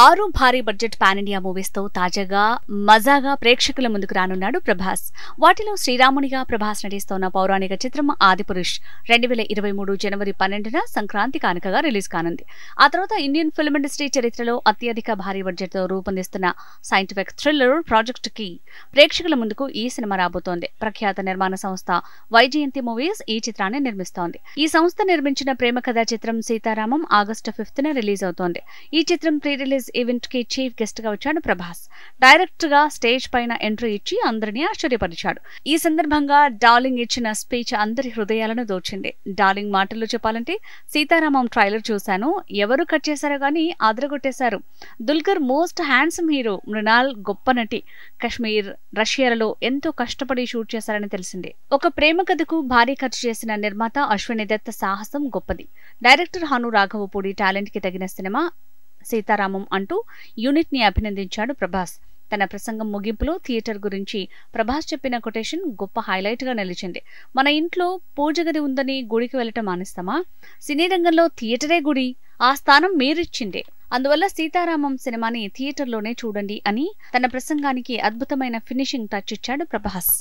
6 భారీ budget pan India movies తో తాజాగా మజాగా ప్రేక్షకుల ముందుకు రానున్నాడు ప్రభాస్. వాటిలో శ్రీరామునిగా ప్రభాస్ నటిస్తోన్న పౌరాణిక చిత్రం ఆదిపురుష్ 2023 జనవరి 12న సంక్రాంతి కానుకగా రిలీజ్ కానుంది. ఆ తర్వాత ఇండియన్ ఫిల్మ్ ఇండస్ట్రీ చరిత్రలో అత్యధిక భారీ బడ్జెట్ తో రూపొందిస్తున్న సైంటిఫిక్ థ్రిల్లర్ ప్రాజెక్ట్ కి ప్రేక్షకుల ముందుకు ఈ సినిమా రాబోతోంది. ప్రఖ్యాత నిర్మాణ సంస్థ వైజయంతి మూవీస్ ఈ చిత్రాన్ని నిర్మిస్తోంది. ఈ సంస్థ నిర్మించిన ప్రేమ కథా చిత్రం సీతారామం ఆగస్టు 5న రిలీజ్ అవుతోంది. ఈ చిత్రం ప్రీ రిలీజ్ ఈవెంట్ కి చీఫ్ గెస్ట్ గా వచ్చాడు ప్రభాస్. డైరెక్ట్ గా స్టేజ్ పైన ఎంట్రీ ఇచ్చి అందరినీ ఆశ్చర్యపరిచాడు. ఈ సందర్భంగా డార్లింగ్ ఇచ్చిన స్పీచ్ అందరి హృదయాలను దోచింది. డార్లింగ్ మాటల్లో చెప్పాలంటే, సీతారామం ట్రైలర్ చూశాను, ఎవరు కట్ చేశారో గానీ అదరగొట్టేశారు. Dulquer most handsome hero, Mrunal గొప్ప నటి, కశ్మీర్, రష్యాలలో ఎంతో కష్టపడి షూట్ చేశారని తెలిసింది. ఒక ప్రేమ కథకు భారీ ఖర్చు చేసిన నిర్మాత అశ్విని దత్ సాహసం గొప్పది. డైరెక్టర్ హను రాఘవపూడి టాలెంట్ కి తగిన సినిమా సీతారామం అంటూ యూనిట్ ని అభినందించాడు ప్రభాస్. తన ప్రసంగం ముగింపులో థియేటర్ గురించి ప్రభాస్ చెప్పిన కొటేషన్ గొప్ప హైలైట్ గా నిలిచింది. మన ఇంట్లో పూజ గది ఉందని గుడికి వెళ్లటం మానేస్తామా? సినీ రంగంలో థియేటరే గుడి, ఆ స్థానం మీరిచ్చిందే. అందువల్ల సీతారామం సినిమాని థియేటర్లోనే చూడండి అని తన ప్రసంగానికి అద్భుతమైన ఫినిషింగ్ టచ్ ఇచ్చాడు ప్రభాస్.